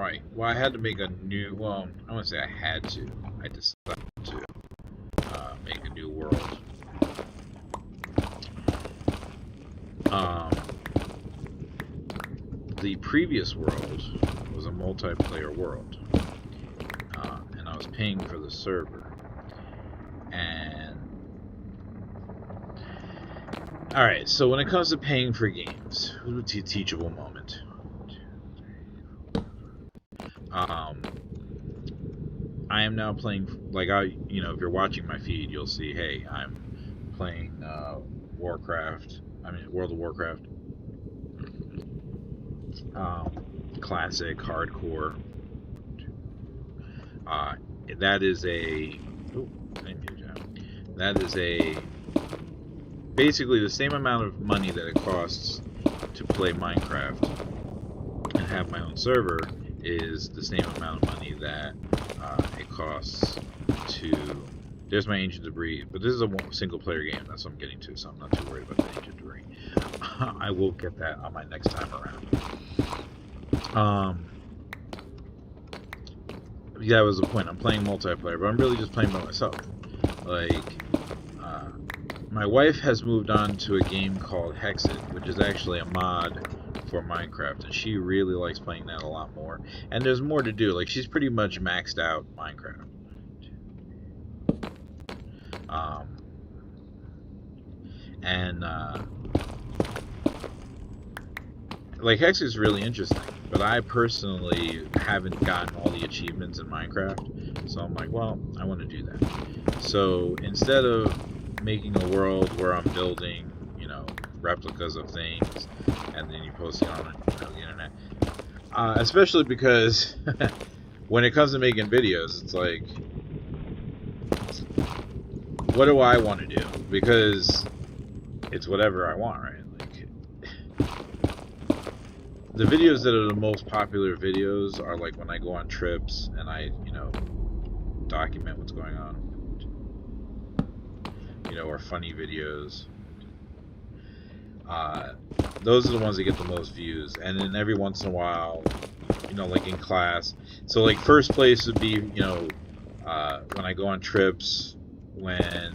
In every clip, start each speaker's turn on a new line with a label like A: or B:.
A: Alright, well, I had to make a new, well, I wouldn't say I had to. I decided to make a new world. The previous world was a multiplayer world, and I was paying for the server. And alright, so when it comes to paying for games, who's a teachable moment? I am now playing, like, if you're watching my feed, you'll see, hey, I'm playing Warcraft, World of Warcraft. Classic, hardcore. That is basically the same amount of money that it costs to play Minecraft and have my own server is the same amount of money that it costs to... There's my Ancient Debris, but this is a single player game, that's what I'm getting to, so I'm not too worried about the Ancient Debris. I will get that on my next time around. Yeah, that was the point. I'm playing multiplayer, but I'm really just playing by myself. Like, my wife has moved on to a game called Hexed, which is actually a mod for Minecraft, and she really likes playing that a lot more. And there's more to do. Like, she's pretty much maxed out Minecraft. Like, Hex is really interesting, but I personally haven't gotten all the achievements in Minecraft, so I'm like, well, I want to do that. So instead of making a world where I'm building, replicas of things, and then you post it on the internet, especially because when it comes to making videos, it's like, what do I want to do? Because it's whatever I want, right? The videos that are the most popular videos are like when I go on trips and I, document what's going on. Or funny videos. Those are the ones that get the most views. And then every once in a while, like in class. So like first place would be, when I go on trips, when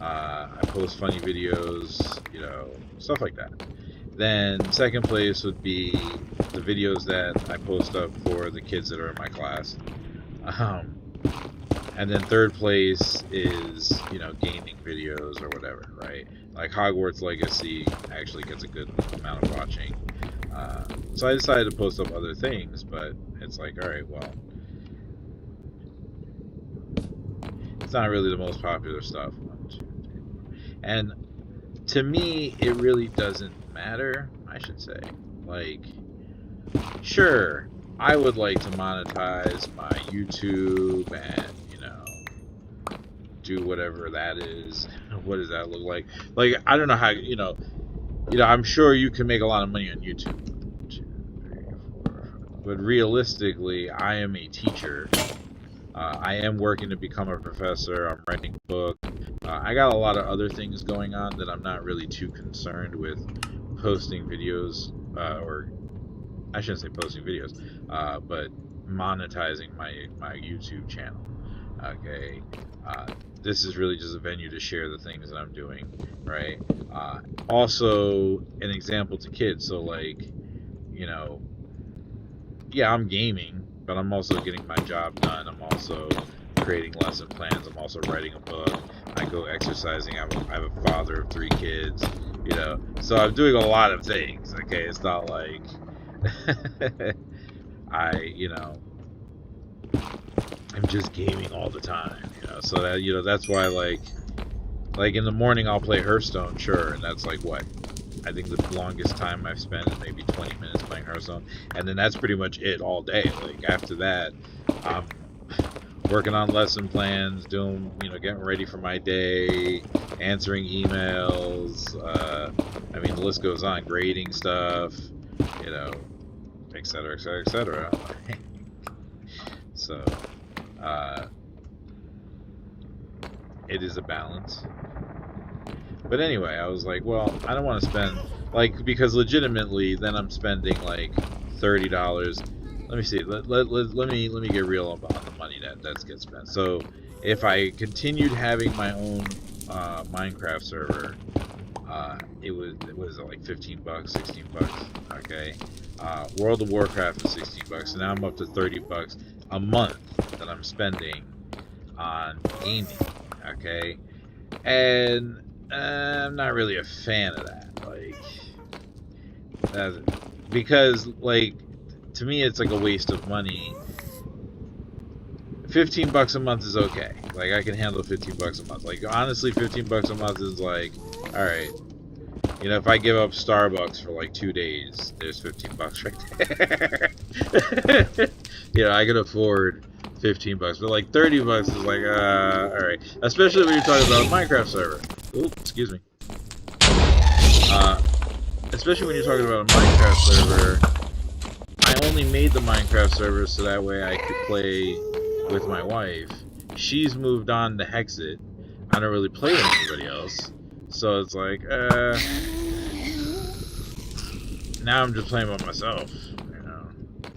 A: I post funny videos, stuff like that. Then second place would be the videos that I post up for the kids that are in my class. And then third place is, gaming videos or whatever, right? Like Hogwarts Legacy actually gets a good amount of watching. So I decided to post up other things, but it's like, alright, well, it's not really the most popular stuff. And to me, it really doesn't matter, I should say. Like, sure, I would like to monetize my YouTube and, do whatever that is. What does that look like? Like, I don't know how, I'm sure you can make a lot of money on YouTube. 2, 3, 4. But realistically, I am a teacher. I am working to become a professor. I'm writing a book. I got a lot of other things going on that I'm not really too concerned with posting videos, or I shouldn't say posting videos, but monetizing my YouTube channel. Okay, this is really just a venue to share the things that I'm doing, right? Also, an example to kids. So, like, yeah, I'm gaming, but I'm also getting my job done. I'm also creating lesson plans. I'm also writing a book. I go exercising. I have a father of 3 kids, So I'm doing a lot of things, okay? It's not like I'm just gaming all the time, So that, that's why, like in the morning I'll play Hearthstone, sure, and that's like what? I think the longest time I've spent is maybe 20 minutes playing Hearthstone, and then that's pretty much it all day. Like, after that, I'm working on lesson plans, doing, getting ready for my day, answering emails, the list goes on, grading stuff, etc., etc., etc. So, it is a balance. But anyway, I was like, well, I don't want to spend, because legitimately, then I'm spending like $30 let me see. Let me get real about the money that gets spent. So if I continued having my own Minecraft server, it was like 15 bucks, 16 bucks. Okay. World of Warcraft is 16 bucks. So now I'm up to 30 bucks a month that I'm spending on gaming. Okay. And I'm not really a fan of that. Because like, to me it's like a waste of money. 15 bucks a month is okay. Like, I can handle 15 bucks a month. Like, honestly, 15 bucks a month is like, alright. You know, if I give up Starbucks for like 2 days, there's 15 bucks right there. You know, I can afford 15 bucks. But like 30 bucks is like, alright. Especially when you're talking about a Minecraft server. Ooh, excuse me. Especially when you're talking about a Minecraft server. I only made the Minecraft server so that way I could play with my wife. She's moved on to Hexit. I don't really play with anybody else. So it's like, now I'm just playing by myself, you know,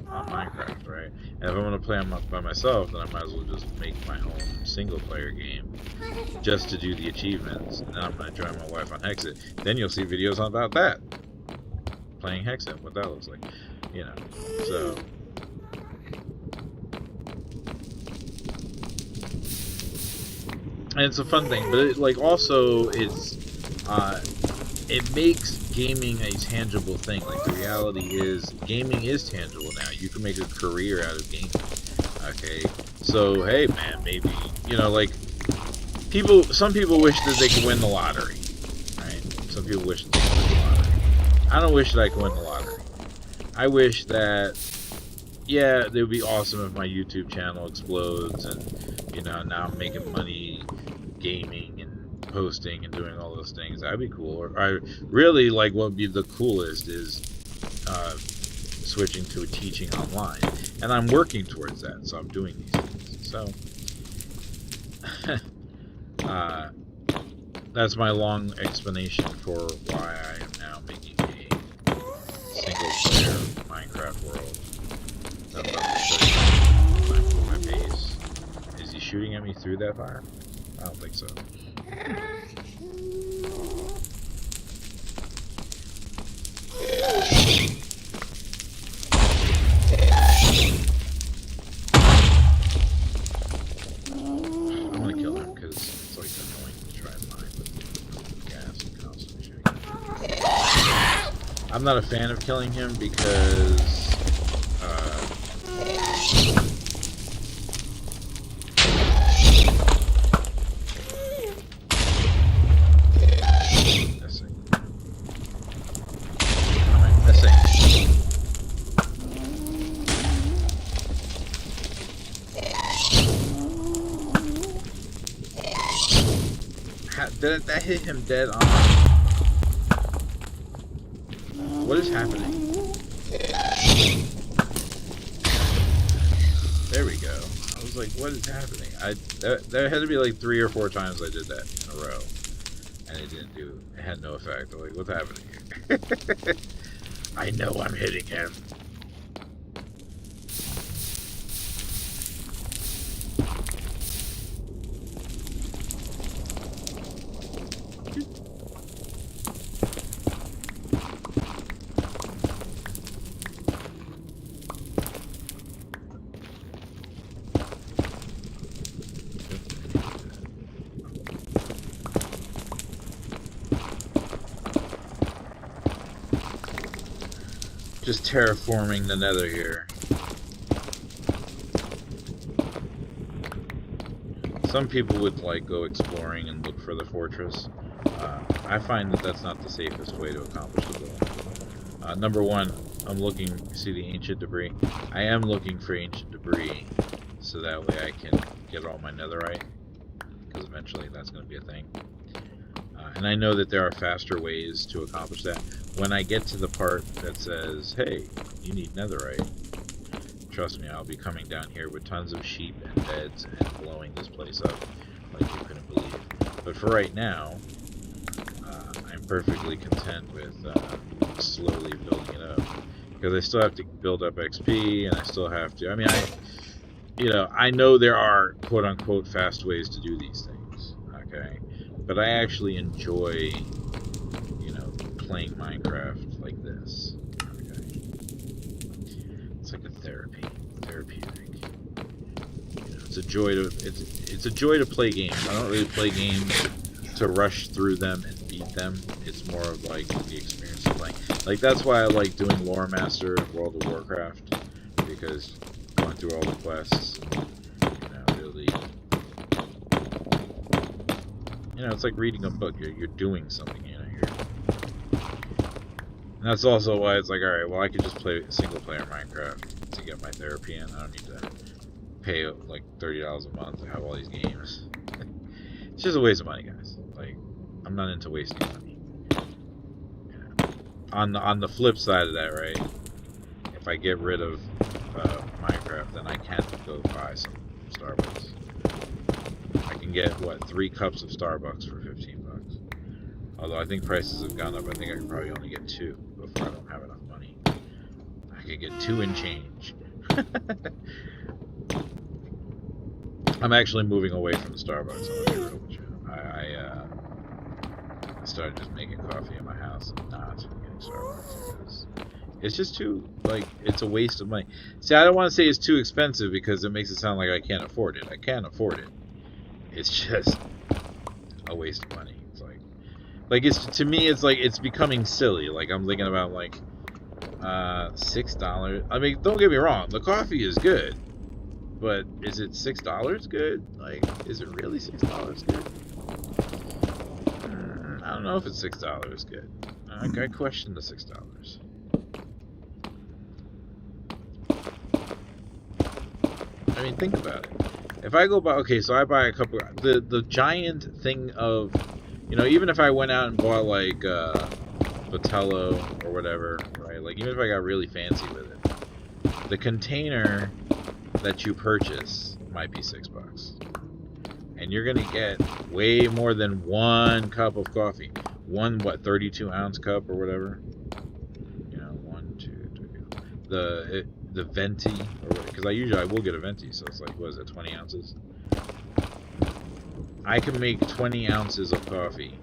A: on Minecraft, right? And if I'm gonna play by myself, then I might as well just make my own single-player game, just to do the achievements. And then I'm gonna join my wife on Hexit. Then you'll see videos about that, playing Hexit, what that looks like, you know. So. And it's a fun thing, but it, like, also it makes gaming a tangible thing. Like, the reality is, gaming is tangible now. You can make a career out of gaming. Okay, so hey man, maybe, you know, like, some people wish that they could win the lottery, right? Some people wish that they could win the lottery. I don't wish that I could win the lottery. I wish that, yeah, it would be awesome if my YouTube channel explodes and, you know, now I'm making money gaming and posting and doing all those things. That'd be cool. Or I really, like, what would be the coolest is switching to teaching online, and I'm working towards that. So I'm doing these things. So that's my long explanation for why I am now making a single-player Minecraft world. I'm about to show you my base. Is he shooting at me through that fire? I don't think so. I'm gonna kill him because it's like annoying to try and mine with gas and constantly shooting him. I'm not a fan of killing him because that hit him dead on. What is happening? There we go. I was like, what is happening? There had to be like 3 or 4 times I did that in a row, and it had no effect. I'm like, what's happening here? I know I'm hitting him. Just terraforming the nether here. Some people would like go exploring and look for the fortress. I find that that's not the safest way to accomplish the goal. Number one, I'm looking, see the ancient debris? I am looking for ancient debris so that way I can get all my netherite, because eventually that's going to be a thing. And I know that there are faster ways to accomplish that. When I get to the part that says, hey, you need netherite, trust me, I'll be coming down here with tons of sheep and beds and blowing this place up like you couldn't believe. But for right now, I'm perfectly content with slowly building it up. because I still have to build up XP, and I still have to. I mean, I know there are quote unquote fast ways to do these things. Okay, but I actually enjoy, playing Minecraft like this. Okay, it's like a therapeutic. It's a joy to it's a joy to play games. I don't really play games to rush through them and beat them. It's more of like the experience of playing. Like that's why I like doing Lore Master of World of Warcraft, because going through all the quests, really, it's like reading a book. You're doing something. And that's also why it's like, all right, well, I could just play single player Minecraft to get my therapy in. I don't need to pay like $30 a month to have all these games. It's just a waste of money, guys. Like, I'm not into wasting money. On the flip side of that, right? If I get rid of Minecraft, then I can go buy some Starbucks. I can get 3 cups of Starbucks for $15. Although I think prices have gone up, I think I can probably only get 2 before I don't have enough money. I could get 2 and change. I'm actually moving away from Starbucks. I'm gonna be real with you. I started just making coffee in my house and not getting Starbucks because it's just too, it's a waste of money. See, I don't want to say it's too expensive because it makes it sound like I can't afford it. I can afford it. It's just a waste of money. It's to me, it's becoming silly. Like I'm thinking about $6. I mean, don't get me wrong, the coffee is good, but is it $6 good? Like, is it really $6 good? I don't know if it's $6 good. I question the $6. I mean, think about it. If I go buy, so I buy a couple. The giant thing of, even if I went out and bought Vitello or whatever, right? Like, even if I got really fancy with it, the container that you purchase might be $6. And you're gonna get way more than 1 cup of coffee. 32-ounce cup or whatever. 1, 2, 3. The venti, because I will get a venti, so it's 20 ounces? I can make 20 ounces of coffee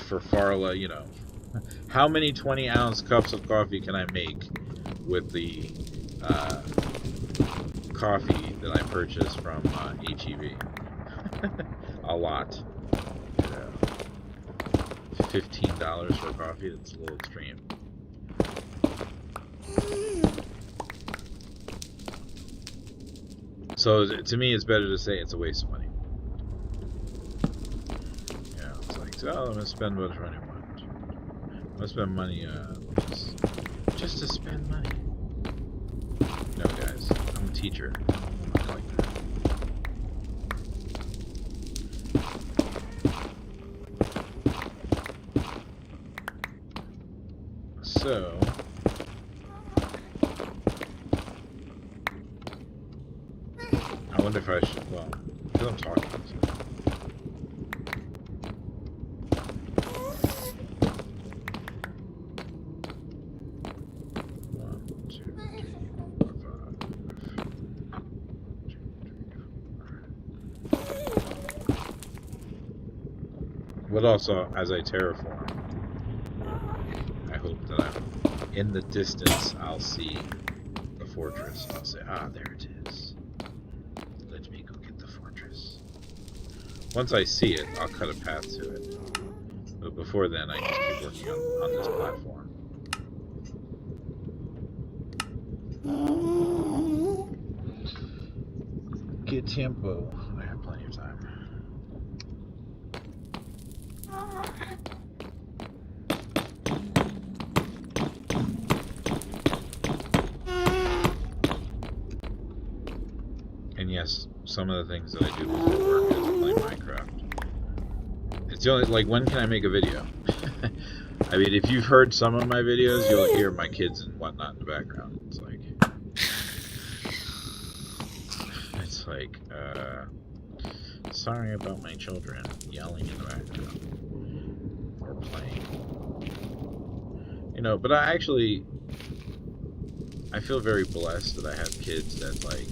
A: for far less, How many 20-ounce cups of coffee can I make with the coffee that I purchased from HEB? A lot. $15 for coffee, that's a little extreme. So to me, it's better to say it's a waste of money. It's I'm gonna spend whatever I want. I'm gonna spend money just to spend money. No, guys, I'm a teacher. I'm not like that. So, I wonder if I should, because I'm talking. So. But also, as I terraform, I hope that in the distance I'll see the fortress. I'll say, there it is. Let me go get the fortress. Once I see it, I'll cut a path to it. But before then, I just keep working on this platform. Get tempo. I have plenty of time. And yes, some of the things that I do before work is play Minecraft. It's the only, when can I make a video? I mean, if you've heard some of my videos, you'll hear my kids and whatnot in the background. It's like, sorry about my children yelling in the background. Or playing. You know, but I feel very blessed that I have kids that like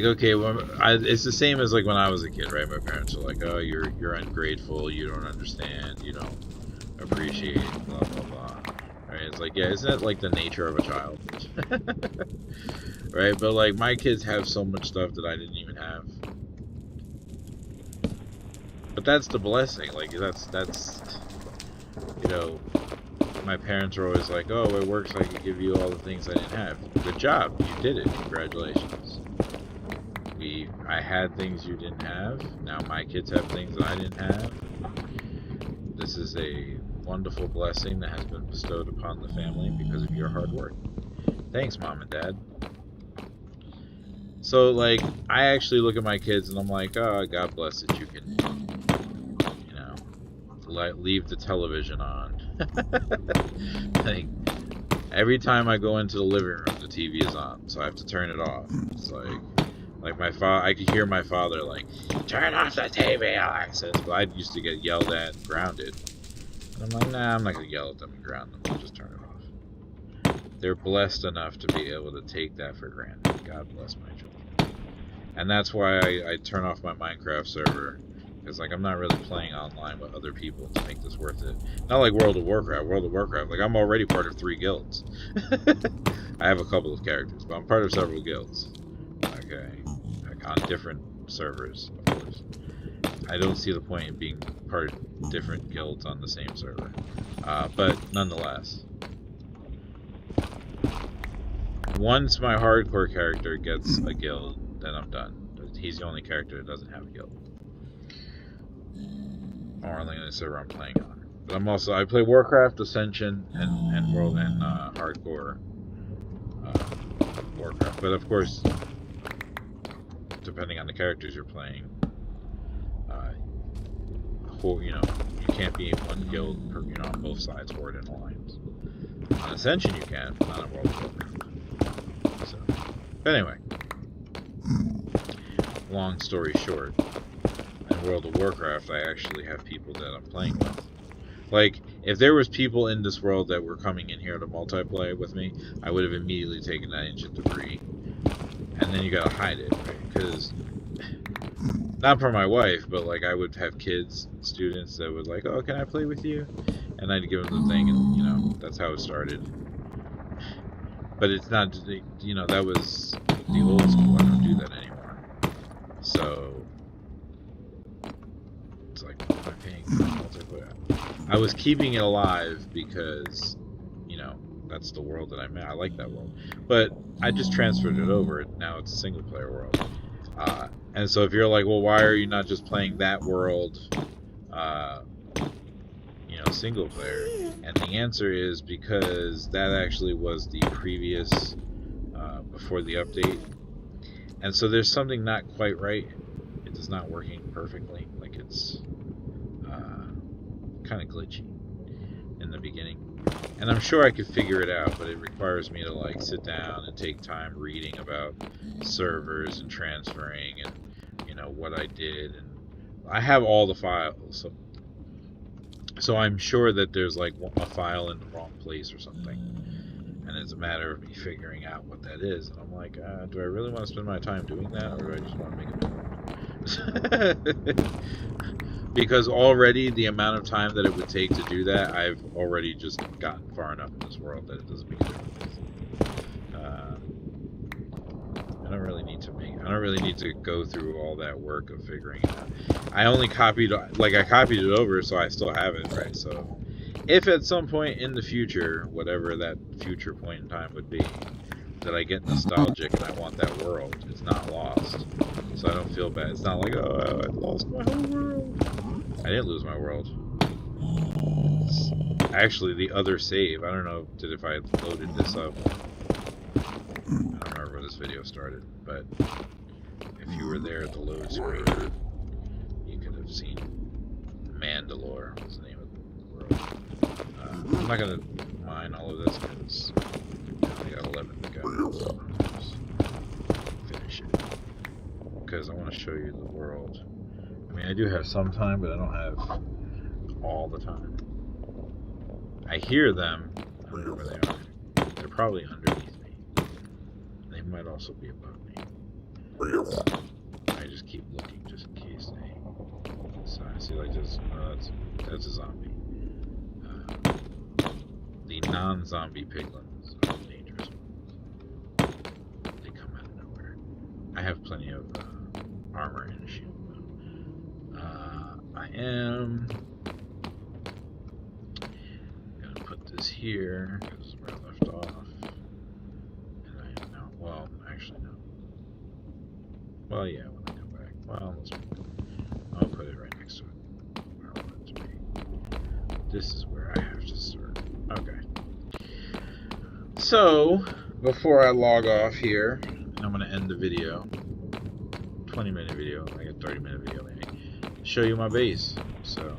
A: okay, well, it's the same as like when I was a kid, right? My parents are like, oh, you're ungrateful, you don't understand, you don't appreciate, blah blah blah. Right? It's like, yeah, isn't it like the nature of a child? Right? But like my kids have so much stuff that I didn't even have. But that's the blessing. Like that's you know, my parents are always like, oh, it works, I could give you all the things I didn't have. Good job, you did it, congratulations. I had things you didn't have, now my kids have things that I didn't have. This is a wonderful blessing that has been bestowed upon the family because of your hard work. Thanks, Mom and Dad. So, like, I actually look at my kids and I'm like, oh, God bless that you can, you know, leave the television on. Like, every time I go into the living room, the TV is on, so I have to turn it off. It's like my father, I could hear my father like, turn off the TV, Alexis. But I used to get yelled at and grounded. And I'm like, nah, I'm not gonna yell at them and ground them. I'll just turn it off. They're blessed enough to be able to take that for granted. God bless my children. And that's why I turn off my Minecraft server. Because like I'm not really playing online with other people to make this worth it. Not like World of Warcraft. World of Warcraft, like I'm already part of 3 guilds. I have a couple of characters, but I'm part of several guilds. Okay, like on different servers, of course. I don't see the point in being part of different guilds on the same server. But nonetheless, once my hardcore character gets a guild, then I'm done. He's the only character that doesn't have a guild. Or only in the server I'm playing on. But I play Warcraft, Ascension, and World and Hardcore Warcraft. But of course, depending on the characters you're playing, you know, you can't be in one guild, you know, on both sides, Horde and Alliance. On Ascension you can, but not on World of Warcraft. So, but anyway, long story short, in World of Warcraft, I actually have people that I'm playing with. Like, if there was people in this world that were coming in here to multiplayer with me, I would have immediately taken that ancient debris. And then you gotta hide it, right? Because, not for my wife, but like I would have kids, students that would like, oh, can I play with you? And I'd give them the thing, and you know, that's how it started. But it's not, you know, that was the old school. I don't do that anymore. So, it's like, what am I paying for multiplayer? I was keeping it alive because, you know, that's the world that I'm in. I like that world. But I just transferred it over. Now it's a single player world. And so if you're like, well, why are you not just playing that world, you know, single player? And the answer is because that actually was the previous, before the update. And so there's something not quite right. It is not working perfectly. Like it's kind of glitchy in the beginning. And I'm sure I could figure it out, but it requires me to like sit down and take time reading about servers and transferring and, you know, what I did. And I have all the files, so I'm sure that there's like a file in the wrong place or something. And it's a matter of me figuring out what that is. And I'm like, do I really want to spend my time doing that, or do I just want to make a video? Because already the amount of time that it would take to do that, I've already just gotten far enough in this world that it doesn't make a difference. I don't really need to go through all that work of figuring it out. I only copied it over, so I still have it, right? So if at some point in the future, whatever that future point in time would be, that I get nostalgic and I want that world, it's not lost. So I don't feel bad. It's not like, oh, I lost my whole world. I didn't lose my world. It's actually the other save. I don't know if I loaded this up. I don't remember where this video started, but if you were there at the load screen, you could have seen Mandalore was the name of the world. I'm not going to mine all of this because I got 11 to go. So just finish it. Because I want to show you the world. I mean, I do have some time, but I don't have all the time. I hear them. I don't know where they are. They're probably underneath me. They might also be above me. I just keep looking just in case they. So I see like this. That's a zombie. The non-zombie piglins are the dangerous ones. They come out of nowhere. I have plenty of armor and a shield. I am gonna put this here because where I left off. And I am now. Well, actually no. Well, yeah, when I come back. Well, I'll put it right next to it. Where I want it to be. This is where I have to start. Okay. So, before I log off here, I'm going to end the video. 20-minute video, like a 30-minute video maybe. Show you my base. So,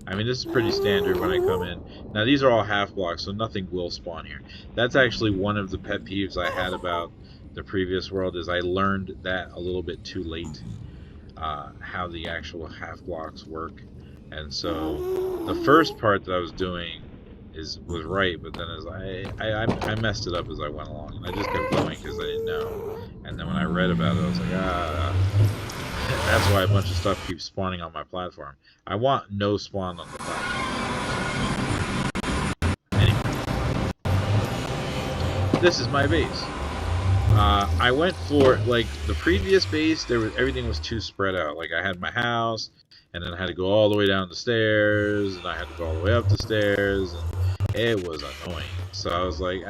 A: I mean, this is pretty standard when I come in. Now, these are all half blocks, so nothing will spawn here. That's actually one of the pet peeves I had about the previous world, is I learned that a little bit too late, how the actual half blocks work. And so, the first part that I was doing was right, but then as I messed it up as I went along, and I just kept going because I didn't know. And then when I read about it, I was like, that's why a bunch of stuff keeps spawning on my platform. I want no spawn on the platform. Anyway, this is my base. I went for, like, the previous base, everything was too spread out. Like, I had my house, and then I had to go all the way down the stairs, and I had to go all the way up the stairs, and it was annoying. So I was like,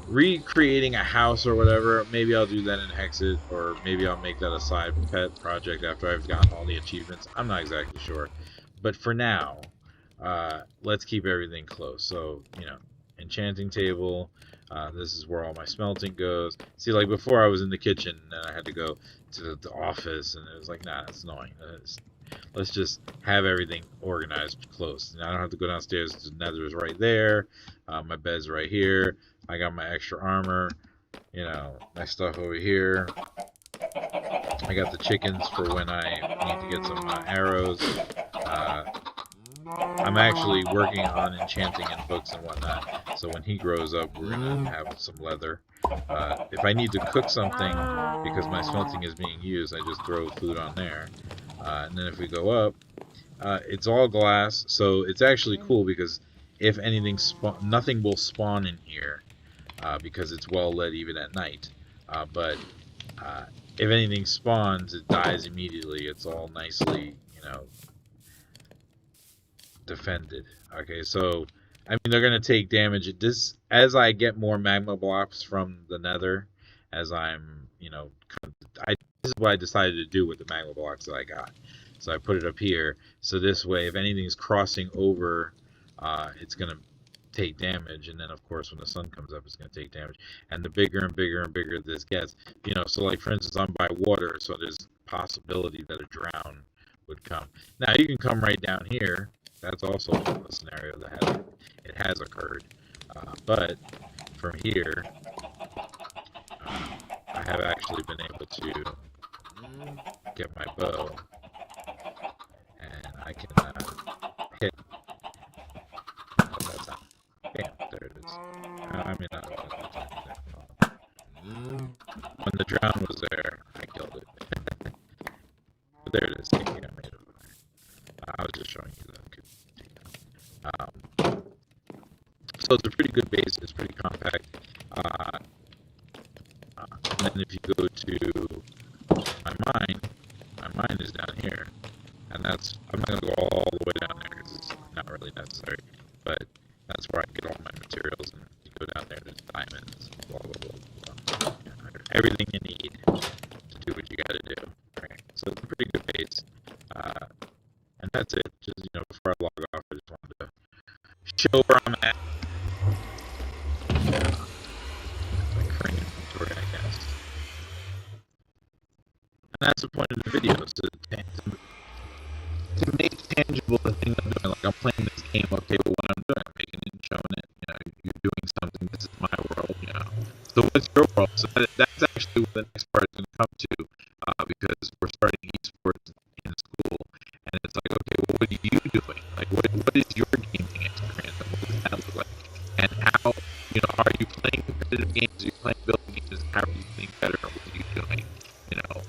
A: recreating a house or whatever, maybe I'll do that in Hexit, or maybe I'll make that a side pet project after I've gotten all the achievements. I'm not exactly sure. But for now, let's keep everything close. So, you know, enchanting table. This is where all my smelting goes. See, like before I was in the kitchen and I had to go to the office, and it was like, nah, that's annoying. Let's just have everything organized close. And I don't have to go downstairs. The nether is right there. My bed's right here. I got my extra armor. You know, my stuff over here. I got the chickens for when I need to get some arrows. I'm actually working on enchanting and books and whatnot, so when he grows up, we're going to have some leather. If I need to cook something, because my smelting is being used, I just throw food on there. And then if we go up, it's all glass, so it's actually cool, because if anything, nothing will spawn in here, because it's well lit even at night. But if anything spawns, it dies immediately. It's all nicely, you know, defended. Okay, so I mean, they're gonna take damage. This, as I get more magma blocks from the nether, as I'm, you know, this is what I decided to do with the magma blocks that I got. So I put it up here, so this way, if anything's crossing over, it's gonna take damage, and then of course when the sun comes up, it's gonna take damage. And the bigger and bigger and bigger this gets, you know, so like for instance, I'm by water, so there's possibility that a drown would come. Now you can come right down here. That's also a scenario that has occurred. But from here, I have actually been able to get my bow, and I can hit. That's not. Bam, there it is. I mean, when the drown was there, I killed it. But there it is. I made it. I was just showing you that. So it's a pretty good base. It's pretty compact. And then if you go to my mine is down here, and that's, I'm not gonna go all the way down there because it's not really necessary. But that's where I get all my materials. And you go down there, there's diamonds, blah blah blah, blah. Everything you need to do what you got to do. Right? So it's a pretty good base. And that's it. Just, you know, before I log off, I just wanted to show where I'm at. My current inventory, I guess. And that's the point of the video, is to make tangible the thing I'm doing. Like, I'm playing this game, okay, well, what I'm doing, I'm making it and showing it. You know, you're doing something, this is my world, you know. So what's your world? So that's actually what the next part is going to come to, because we're starting esports in school. And it's like, okay, well, what are you doing? Like, what is your gaming experience? You know, are you playing competitive games? Are you playing building games? How are you getting better? What are you doing? You know,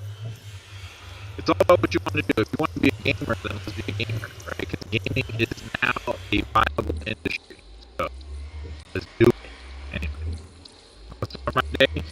A: it's all about what you want to do. If you want to be a gamer, then let's be a gamer, right? Because gaming is now a viable industry. So let's do it. Anyway, let's start my day.